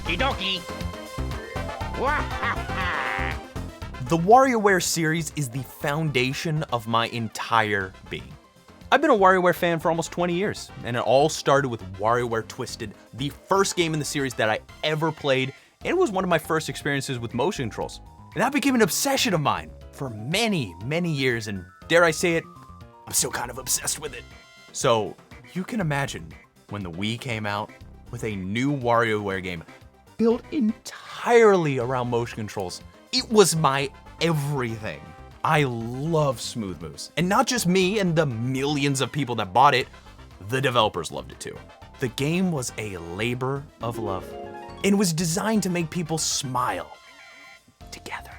Okie dokie. Wahaha. The WarioWare series is the foundation of my entire being. I've been a WarioWare fan for almost 20 years, and it all started with WarioWare Twisted, the first game in the series that I ever played, and it was one of my first experiences with motion controls. And that became an obsession of mine for many, many years, and dare I say it, I'm still kind of obsessed with it. So you can imagine when the Wii came out with a new WarioWare game built entirely around motion controls. It was my everything. I love smooth moves. And not just me and the millions of people that bought it, the developers loved it too. The game was a labor of love and was designed to make people smile together.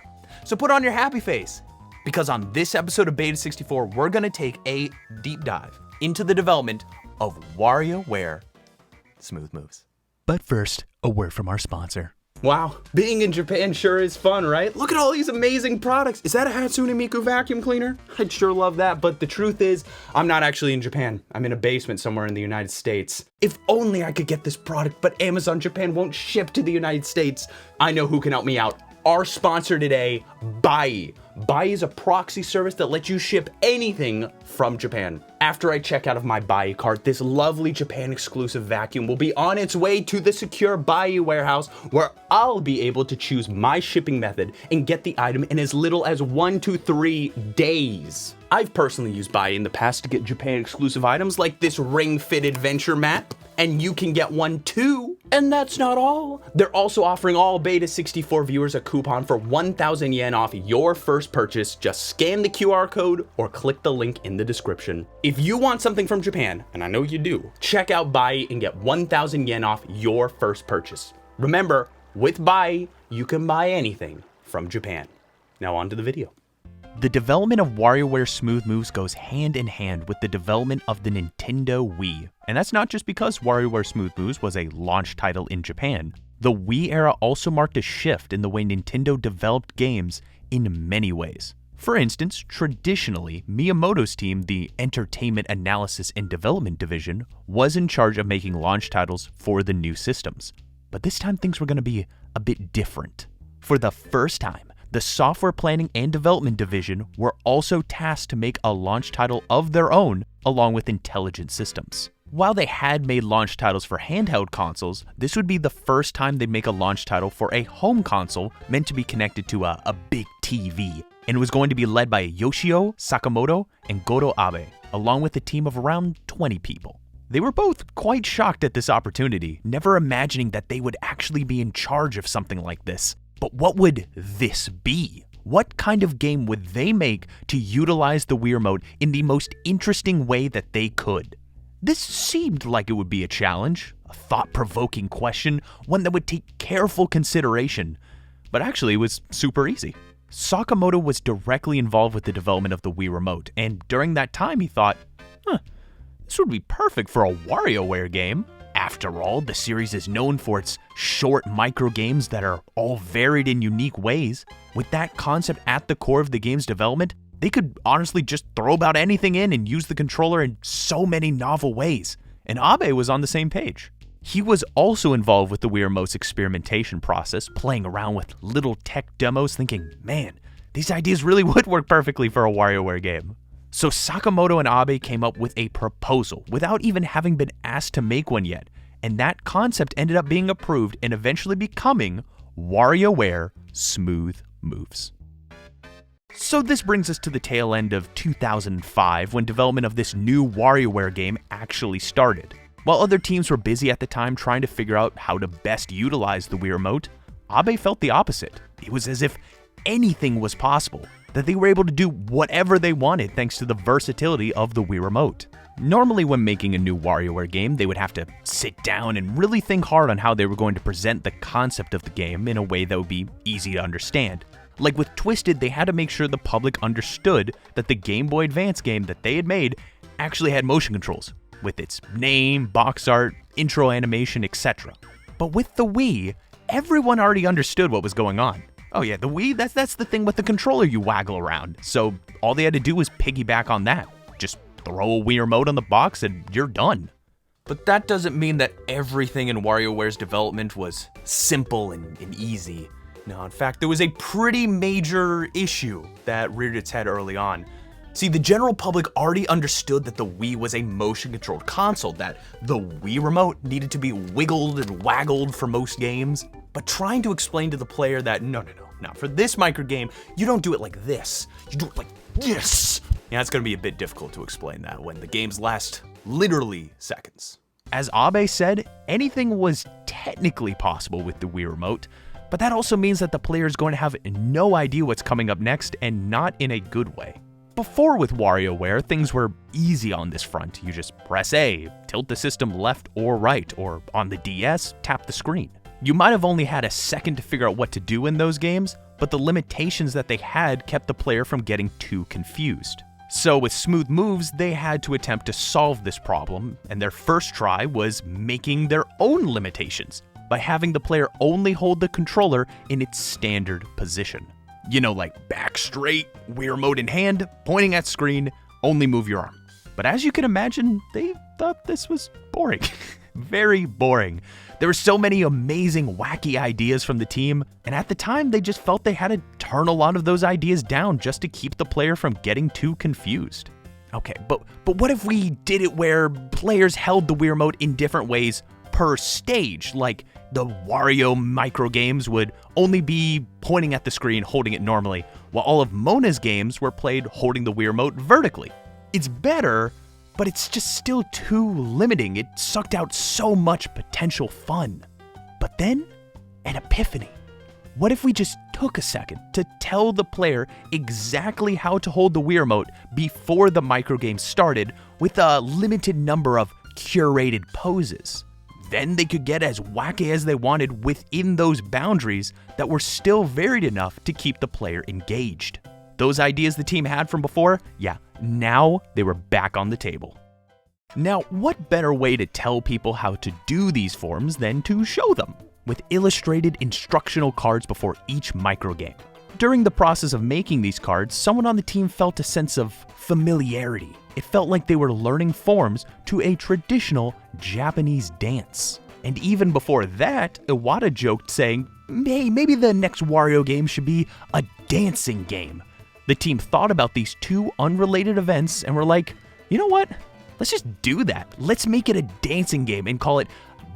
So put on your happy face, because on this episode of Beta64, we're gonna take a deep dive into the development of WarioWare Smooth Moves. But first, a word from our sponsor. Wow, being in Japan sure is fun, right? Look at all these amazing products. Is that a Hatsune Miku vacuum cleaner? I'd sure love that, but the truth is, I'm not actually in Japan. I'm in a basement somewhere in the United States. If only I could get this product, but Amazon Japan won't ship to the United States. I know who can help me out. Our sponsor today, Bai. Bai is a proxy service that lets you ship anything from Japan. After I check out of my Bai cart, this lovely Japan exclusive vacuum will be on its way to the secure Bai warehouse, where I'll be able to choose my shipping method and get the item in as little as 1 to 3 days. I've personally used Bai in the past to get Japan exclusive items like this ring-fit adventure map, and you can get one too. And that's not all. They're also offering all Beta64 viewers a coupon for 1,000 yen off your first purchase. Just scan the QR code or click the link in the description. If you want something from Japan, and I know you do, check out Bai and get 1,000 yen off your first purchase. Remember, with Bai, you can buy anything from Japan. Now on to the video. The development of WarioWare Smooth Moves goes hand in hand with the development of the Nintendo Wii. And that's not just because WarioWare Smooth Moves was a launch title in Japan. The Wii era also marked a shift in the way Nintendo developed games in many ways. For instance, traditionally, Miyamoto's team, the Entertainment Analysis and Development Division, was in charge of making launch titles for the new systems. But this time things were going to be a bit different. For the first time, the Software Planning and Development Division were also tasked to make a launch title of their own, along with Intelligent Systems. While they had made launch titles for handheld consoles, this would be the first time they'd make a launch title for a home console meant to be connected to a big TV, and it was going to be led by Yoshio Sakamoto and Goro Abe, along with a team of around 20 people. They were both quite shocked at this opportunity, never imagining that they would actually be in charge of something like this. But what would this be? What kind of game would they make to utilize the Wii Remote in the most interesting way that they could? This seemed like it would be a challenge, a thought-provoking question, one that would take careful consideration, but actually it was super easy. Sakamoto was directly involved with the development of the Wii Remote, and during that time he thought, this would be perfect for a WarioWare game. After all, the series is known for its short micro games that are all varied in unique ways. With that concept at the core of the game's development, they could honestly just throw about anything in and use the controller in so many novel ways. And Abe was on the same page. He was also involved with the Wii Remote's experimentation process, playing around with little tech demos, thinking, man, these ideas really would work perfectly for a WarioWare game. So Sakamoto and Abe came up with a proposal without even having been asked to make one yet, and that concept ended up being approved and eventually becoming WarioWare Smooth Moves. So this brings us to the tail end of 2005, when development of this new WarioWare game actually started. While other teams were busy at the time trying to figure out how to best utilize the Wii Remote, Abe felt the opposite. It was as if anything was possible, that they were able to do whatever they wanted thanks to the versatility of the Wii Remote. Normally when making a new WarioWare game, they would have to sit down and really think hard on how they were going to present the concept of the game in a way that would be easy to understand. Like with Twisted, they had to make sure the public understood that the Game Boy Advance game that they had made actually had motion controls, with its name, box art, intro animation, etc. But with the Wii, everyone already understood what was going on. Oh yeah, the Wii, that's the thing with the controller you waggle around. So all they had to do was piggyback on that. Just throw a Wii Remote on the box and you're done. But that doesn't mean that everything in WarioWare's development was simple and easy. No, in fact, there was a pretty major issue that reared its head early on. See, the general public already understood that the Wii was a motion-controlled console, that the Wii remote needed to be wiggled and waggled for most games. But trying to explain to the player that, no, for this micro game, you don't do it like this, you do it like this. Yeah, it's gonna be a bit difficult to explain that when the games last literally seconds. As Abe said, anything was technically possible with the Wii remote, but that also means that the player is going to have no idea what's coming up next, and not in a good way. Before with WarioWare, things were easy on this front. You just press A, tilt the system left or right, or on the DS, tap the screen. You might have only had a second to figure out what to do in those games, but the limitations that they had kept the player from getting too confused. So with Smooth Moves, they had to attempt to solve this problem, and their first try was making their own limitations by having the player only hold the controller in its standard position. You know, like back straight, Wii remote in hand, pointing at screen, only move your arm. But as you can imagine, they thought this was boring. Very boring. There were so many amazing, wacky ideas from the team, and at the time they just felt they had to turn a lot of those ideas down just to keep the player from getting too confused. Okay, but what if we did it where players held the Wii remote in different ways per stage? Like the Wario micro games would only be pointing at the screen, holding it normally, while all of Mona's games were played holding the Wii remote vertically. It's better, but it's just still too limiting. It sucked out so much potential fun. But then, an epiphany. What if we just took a second to tell the player exactly how to hold the Wii remote before the microgame started with a limited number of curated poses? Then they could get as wacky as they wanted within those boundaries that were still varied enough to keep the player engaged. Those ideas the team had from before, yeah, now they were back on the table. Now, what better way to tell people how to do these forms than to show them, with illustrated instructional cards before each microgame. During the process of making these cards, someone on the team felt a sense of familiarity. It felt like they were learning forms to a traditional Japanese dance. And even before that, Iwata joked saying, hey, maybe the next Wario game should be a dancing game. The team thought about these two unrelated events and were like, you know what? Let's just do that. Let's make it a dancing game and call it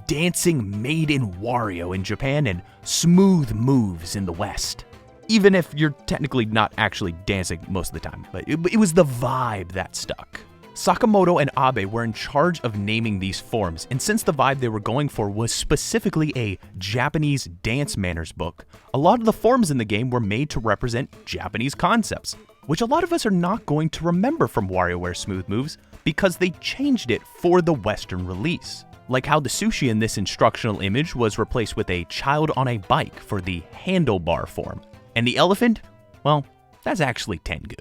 Dancing Made in Wario in Japan and Smooth Moves in the West. Even if you're technically not actually dancing most of the time, but it was the vibe that stuck. Sakamoto and Abe were in charge of naming these forms, and since the vibe they were going for was specifically a Japanese dance manners book, a lot of the forms in the game were made to represent Japanese concepts, which a lot of us are not going to remember from WarioWare Smooth Moves because they changed it for the Western release. Like how the sushi in this instructional image was replaced with a child on a bike for the handlebar form. And the elephant? Well, that's actually Tengu.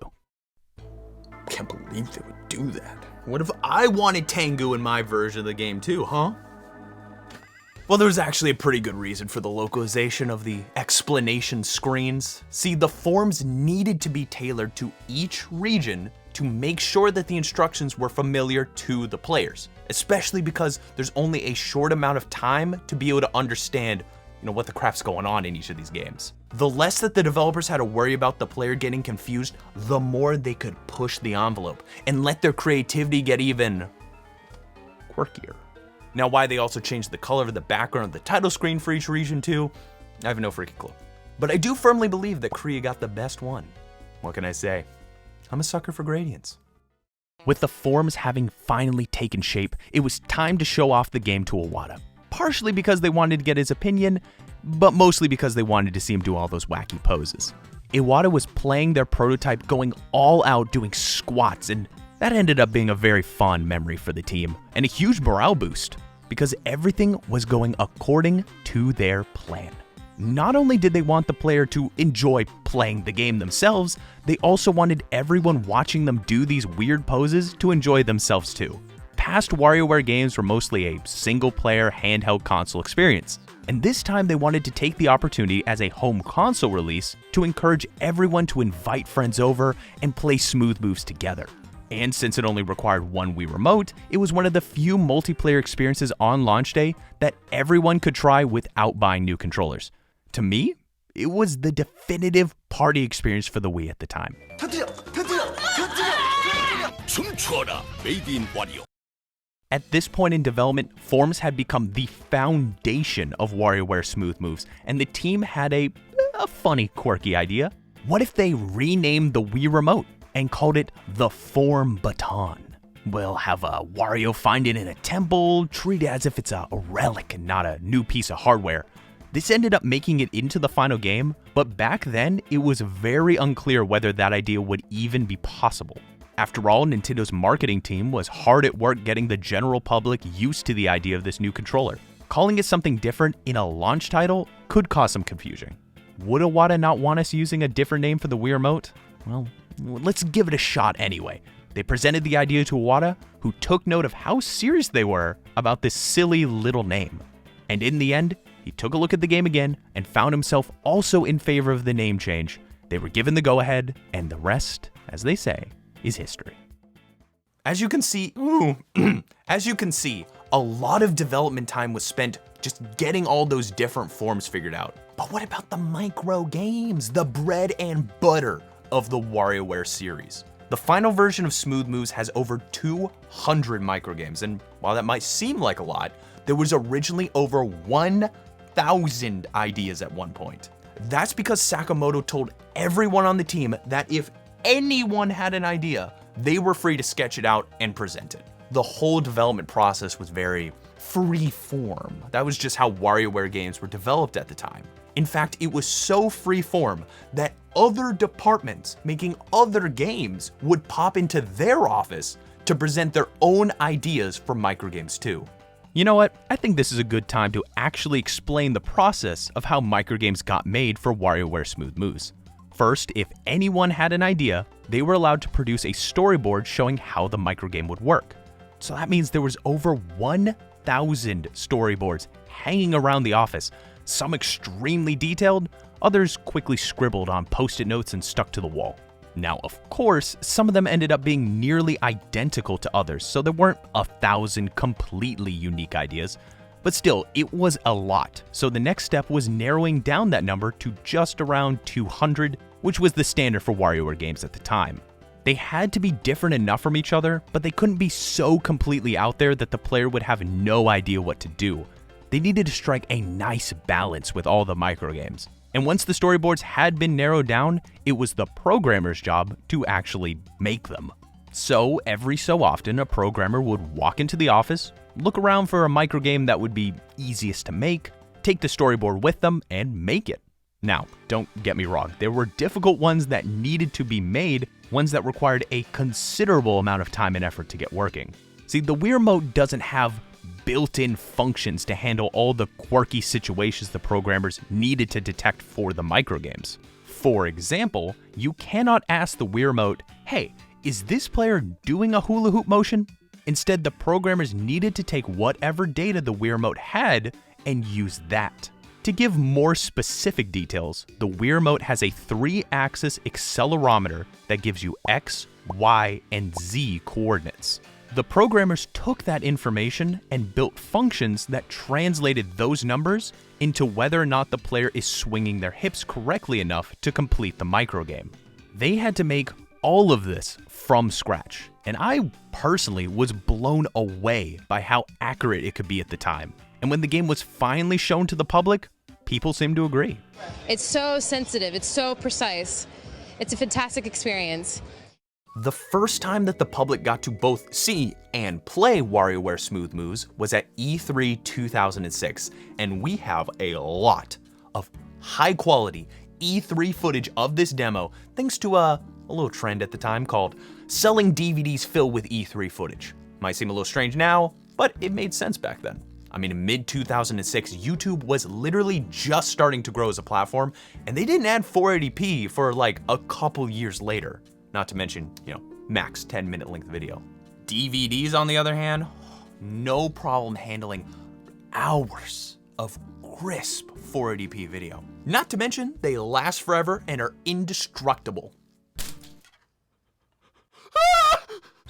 Can't believe they would do that. What if I wanted Tengu in my version of the game too, huh? Well, there's actually a pretty good reason for the localization of the explanation screens. See, the forms needed to be tailored to each region to make sure that the instructions were familiar to the players, especially because there's only a short amount of time to be able to understand what the crap's going on in each of these games. The less that the developers had to worry about the player getting confused, the more they could push the envelope and let their creativity get even quirkier. Now, why they also changed the color of the background of the title screen for each region too, I have no freaking clue. But I do firmly believe that Korea got the best one. What can I say? I'm a sucker for gradients. With the forms having finally taken shape, it was time to show off the game to Iwata. Partially because they wanted to get his opinion, but mostly because they wanted to see him do all those wacky poses. Iwata was playing their prototype going all out doing squats, and that ended up being a very fond memory for the team, and a huge morale boost, because everything was going according to their plan. Not only did they want the player to enjoy playing the game themselves, they also wanted everyone watching them do these weird poses to enjoy themselves too. Past WarioWare games were mostly a single-player handheld console experience, and this time they wanted to take the opportunity as a home console release to encourage everyone to invite friends over and play Smooth Moves together. And since it only required one Wii Remote, it was one of the few multiplayer experiences on launch day that everyone could try without buying new controllers. To me, it was the definitive party experience for the Wii at the time. Made in Wario. At this point in development, forms had become the foundation of WarioWare smooth moves, and the team had a funny, quirky idea. What if they renamed the Wii Remote and called it the Form Baton? We'll have a Wario find it in a temple, treat it as if it's a relic and not a new piece of hardware. This ended up making it into the final game, but back then it was very unclear whether that idea would even be possible. After all, Nintendo's marketing team was hard at work getting the general public used to the idea of this new controller. Calling it something different in a launch title could cause some confusion. Would Iwata not want us using a different name for the Wii Remote? Well, let's give it a shot anyway. They presented the idea to Iwata, who took note of how serious they were about this silly little name. And in the end, he took a look at the game again and found himself also in favor of the name change. They were given the go-ahead, and the rest, as they say, is history. As you can see, a lot of development time was spent just getting all those different forms figured out. But what about the micro games, the bread and butter of the WarioWare series? The final version of Smooth Moves has over 200 micro games, and while that might seem like a lot, there was originally over 1,000 ideas at one point. That's because Sakamoto told everyone on the team that if anyone had an idea, they were free to sketch it out and present it. The whole development process was very free form. That was just how WarioWare games were developed at the time. In fact, it was so free form that other departments making other games would pop into their office to present their own ideas for microgames too. You know what? I think this is a good time to actually explain the process of how microgames got made for WarioWare Smooth Moves. First, if anyone had an idea, they were allowed to produce a storyboard showing how the microgame would work. So that means there was over 1,000 storyboards hanging around the office, some extremely detailed, others quickly scribbled on post-it notes and stuck to the wall. Now, of course, some of them ended up being nearly identical to others, so there weren't 1,000 completely unique ideas, but still, it was a lot. So the next step was narrowing down that number to just around 200, which was the standard for WarioWare games at the time. They had to be different enough from each other, but they couldn't be so completely out there that the player would have no idea what to do. They needed to strike a nice balance with all the microgames. And once the storyboards had been narrowed down, it was the programmer's job to actually make them. So every so often, a programmer would walk into the office, look around for a microgame that would be easiest to make, take the storyboard with them, and make it. Now, don't get me wrong, there were difficult ones that needed to be made, ones that required a considerable amount of time and effort to get working. See, the Wii Remote doesn't have built-in functions to handle all the quirky situations the programmers needed to detect for the microgames. For example, you cannot ask the Wii Remote, hey, is this player doing a hula hoop motion? Instead, the programmers needed to take whatever data the Wii Remote had and use that. To give more specific details, the Wii Remote has a 3-axis accelerometer that gives you X, Y, and Z coordinates. The programmers took that information and built functions that translated those numbers into whether or not the player is swinging their hips correctly enough to complete the microgame. They had to make all of this from scratch, and I personally was blown away by how accurate it could be at the time. And when the game was finally shown to the public, people seemed to agree. It's so sensitive, it's so precise. It's a fantastic experience. The first time that the public got to both see and play WarioWare Smooth Moves was at E3 2006, and we have a lot of high-quality E3 footage of this demo thanks to a little trend at the time called selling DVDs filled with E3 footage. Might seem a little strange now, but it made sense back then. I mean, in mid-2006, YouTube was literally just starting to grow as a platform, and they didn't add 480p for like a couple years later. Not to mention, max 10-minute length video. DVDs, on the other hand, no problem handling hours of crisp 480p video. Not to mention, they last forever and are indestructible.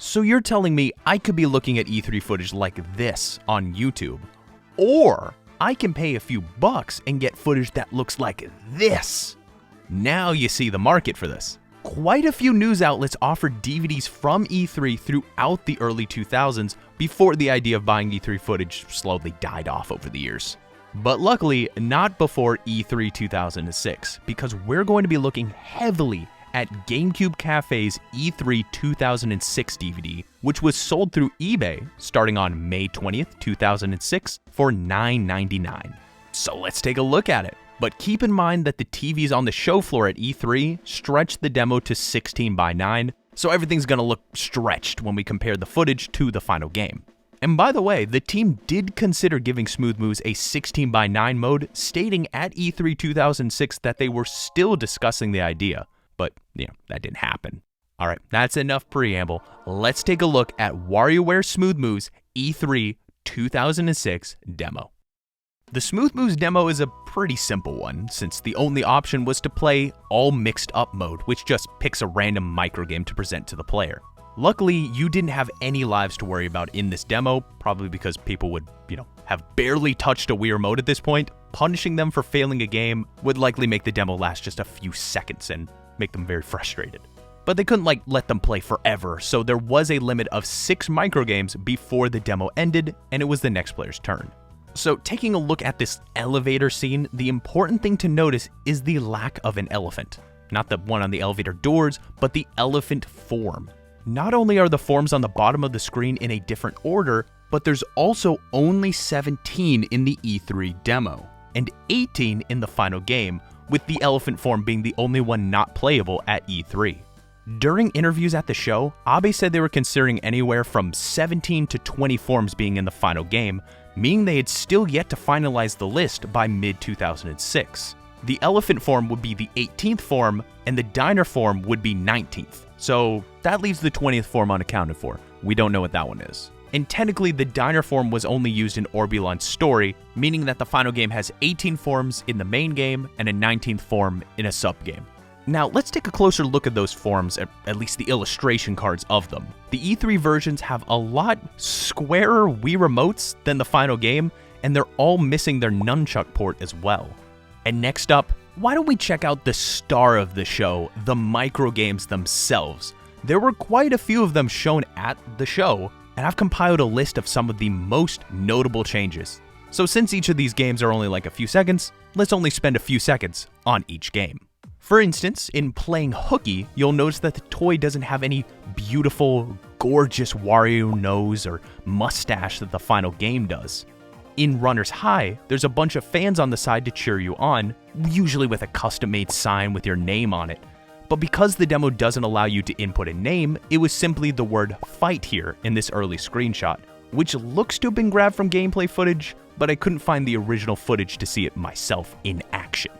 So you're telling me I could be looking at E3 footage like this on YouTube, or I can pay a few bucks and get footage that looks like this. Now you see the market for this. Quite a few news outlets offered DVDs from E3 throughout the early 2000s before the idea of buying E3 footage slowly died off over the years. But luckily, not before E3 2006, because we're going to be looking heavily at GameCube Cafe's E3 2006 DVD, which was sold through eBay starting on May 20th, 2006 for $9.99. So let's take a look at it. But keep in mind that the TVs on the show floor at E3 stretched the demo to 16:9, so everything's gonna look stretched when we compare the footage to the final game. And by the way, the team did consider giving Smooth Moves a 16:9 mode, stating at E3 2006 that they were still discussing the idea, but that didn't happen. Alright, that's enough preamble. Let's take a look at WarioWare Smooth Moves E3 2006 demo. The Smooth Moves demo is a pretty simple one, since the only option was to play all mixed up mode, which just picks a random microgame to present to the player. Luckily, you didn't have any lives to worry about in this demo, probably because people would, have barely touched a Wii remote at this point. Punishing them for failing a game would likely make the demo last just a few seconds and make them very frustrated. But they couldn't let them play forever, so there was a limit of 6 microgames before the demo ended, and it was the next player's turn. So taking a look at this elevator scene, the important thing to notice is the lack of an elephant. Not the one on the elevator doors, but the elephant form. Not only are the forms on the bottom of the screen in a different order, but there's also only 17 in the E3 demo, and 18 in the final game, with the elephant form being the only one not playable at E3. During interviews at the show, Abe said they were considering anywhere from 17 to 20 forms being in the final game, meaning they had still yet to finalize the list by mid-2006. The elephant form would be the 18th form, and the diner form would be 19th. So that leaves the 20th form unaccounted for. We don't know what that one is. And technically, the diner form was only used in Orbulon's story, meaning that the final game has 18 forms in the main game and a 19th form in a sub-game. Now, let's take a closer look at those forms, at least the illustration cards of them. The E3 versions have a lot squarer Wii remotes than the final game, and they're all missing their nunchuck port as well. And next up, why don't we check out the star of the show, the microgames themselves. There were quite a few of them shown at the show, and I've compiled a list of some of the most notable changes. So since each of these games are only like a few seconds, let's only spend a few seconds on each game. For instance, in playing hooky, you'll notice that the toy doesn't have any beautiful, gorgeous Wario nose or mustache that the final game does. In Runner's High, there's a bunch of fans on the side to cheer you on, usually with a custom-made sign with your name on it. But because the demo doesn't allow you to input a name, it was simply the word fight here in this early screenshot, which looks to have been grabbed from gameplay footage, but I couldn't find the original footage to see it myself in action.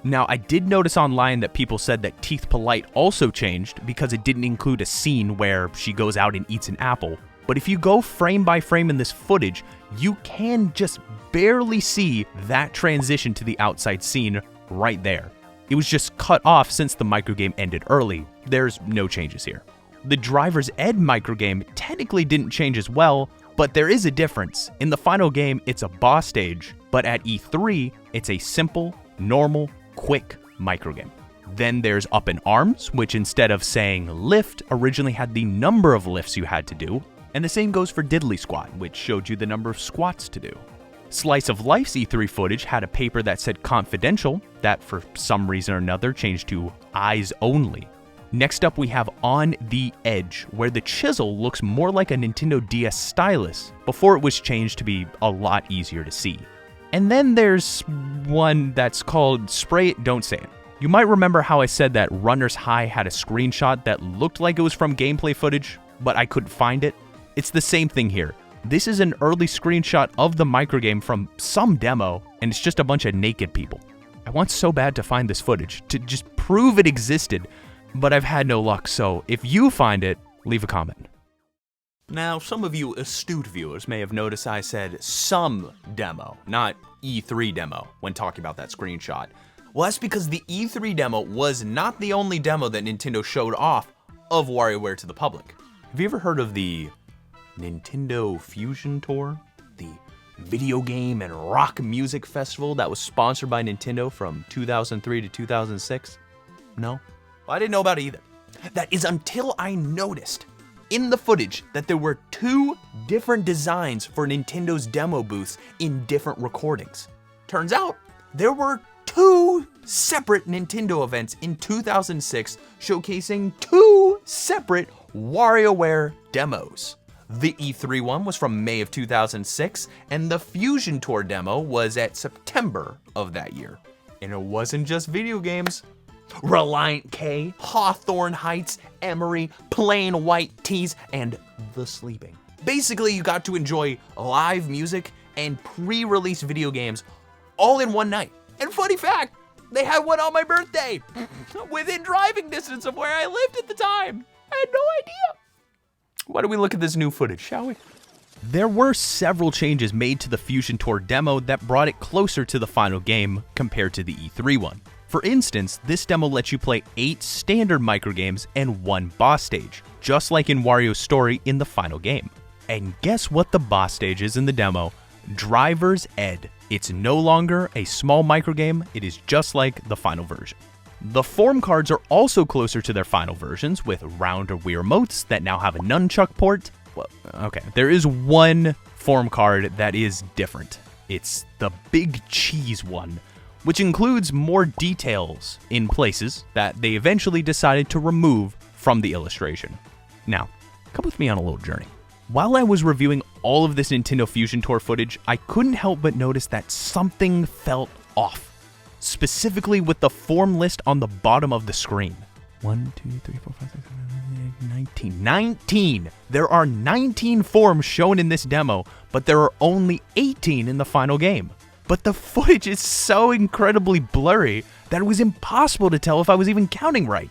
Now, I did notice online that people said that Teeth Polite also changed because it didn't include a scene where she goes out and eats an apple. But if you go frame by frame in this footage, you can just barely see that transition to the outside scene right there. It was just cut off since the microgame ended early. There's no changes here. The Driver's Ed microgame technically didn't change as well, but there is a difference. In the final game, it's a boss stage, but at E3, it's a simple, normal, quick microgame. Then there's Up in Arms, which instead of saying lift, originally had the number of lifts you had to do, and the same goes for Diddly Squat, which showed you the number of squats to do. Slice of Life's E3 footage had a paper that said confidential, that for some reason or another changed to eyes only. Next up we have On the Edge, where the chisel looks more like a Nintendo DS stylus, before it was changed to be a lot easier to see. And then there's one that's called Spray It, Don't Say It. You might remember how I said that Runner's High had a screenshot that looked like it was from gameplay footage, but I couldn't find it. It's the same thing here. This is an early screenshot of the microgame from some demo, and it's just a bunch of naked people. I want so bad to find this footage, to just prove it existed, but I've had no luck, so if you find it, leave a comment. Now, some of you astute viewers may have noticed I said some demo, not E3 demo, when talking about that screenshot. Well, that's because the E3 demo was not the only demo that Nintendo showed off of WarioWare to the public. Have you ever heard of the Nintendo Fusion Tour? The video game and rock music festival that was sponsored by Nintendo from 2003 to 2006? No? Well, I didn't know about it either. That is until I noticed in the footage that there were 2 different designs for Nintendo's demo booths in different recordings. Turns out there were 2 separate Nintendo events in 2006 showcasing 2 separate WarioWare demos. The E3 one was from May of 2006, and the Fusion Tour demo was at September of that year. And it wasn't just video games. Reliant K, Hawthorne Heights, Emery, Plain White Tees, and The Sleeping. Basically, you got to enjoy live music and pre-release video games all in one night. And funny fact, they had one on my birthday, within driving distance of where I lived at the time. I had no idea. Why don't we look at this new footage, shall we? There were several changes made to the Fusion Tour demo that brought it closer to the final game compared to the E3 one. For instance, this demo lets you play 8 standard microgames and 1 boss stage, just like in Wario's story in the final game. And guess what the boss stage is in the demo? Driver's Ed. It's no longer a small microgame, it is just like the final version. The form cards are also closer to their final versions, with rounder Wii remotes that now have a nunchuck port. Well, okay, there is one form card that is different. It's the Big Cheese one, which includes more details in places that they eventually decided to remove from the illustration. Now, come with me on a little journey. While I was reviewing all of this Nintendo Fusion Tour footage, I couldn't help but notice that something felt off. Specifically with the form list on the bottom of the screen. 1, 2, 3, 4, 5, 6, 7, 8, 19. 19! There are 19 forms shown in this demo, but there are only 18 in the final game. But the footage is so incredibly blurry that it was impossible to tell if I was even counting right.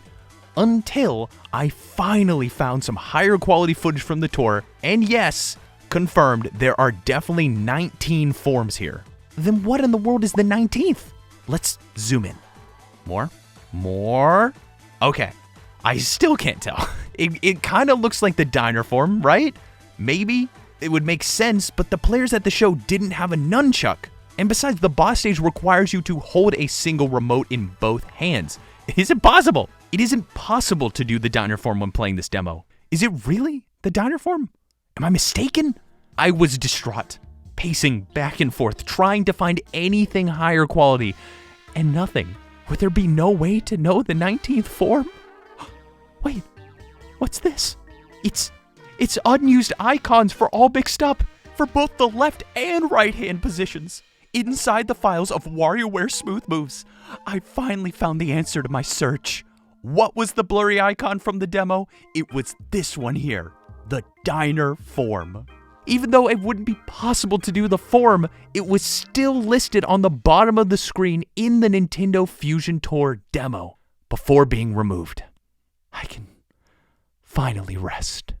Until I finally found some higher quality footage from the tour, and yes, confirmed there are definitely 19 forms here. Then what in the world is the 19th? Let's zoom in. More? Okay, I still can't tell. It kind of looks like the diner form, right? Maybe it would make sense, but the players at the show didn't have a nunchuck. And besides, the boss stage requires you to hold a single remote in both hands. It isn't possible. It isn't possible to do the diner form when playing this demo. Is it really the diner form? Am I mistaken? I was distraught, pacing back and forth, trying to find anything higher quality, and nothing. Would there be no way to know the 19th form? Wait, what's this? It's unused icons for all mixed up, for both the left and right hand positions. Inside the files of WarioWare Smooth Moves, I finally found the answer to my search. What was the blurry icon from the demo? It was this one here, the diner form. Even though it wouldn't be possible to do the form, it was still listed on the bottom of the screen in the Nintendo Fusion Tour demo before being removed. I can finally rest.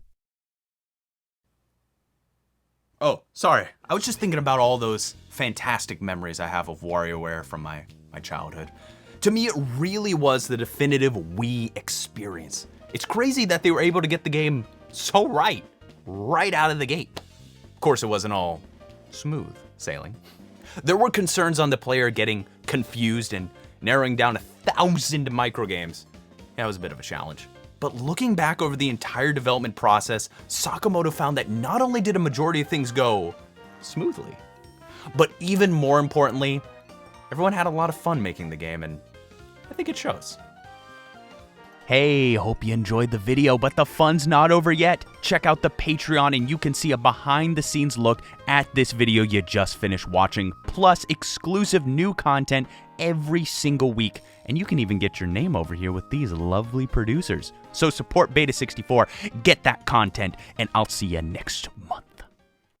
Oh, sorry. I was just thinking about all those fantastic memories I have of WarioWare from my childhood. To me, it really was the definitive Wii experience. It's crazy that they were able to get the game so right out of the gate. Of course, it wasn't all smooth sailing. There were concerns on the player getting confused and narrowing down 1,000 microgames. Yeah, it was a bit of a challenge. But looking back over the entire development process, Sakamoto found that not only did a majority of things go smoothly, but even more importantly, everyone had a lot of fun making the game, and I think it shows. Hey, hope you enjoyed the video, but the fun's not over yet. Check out the Patreon and you can see a behind-the-scenes look at this video you just finished watching, plus exclusive new content every single week. And you can even get your name over here with these lovely producers. So support Beta64, get that content, and I'll see you next month.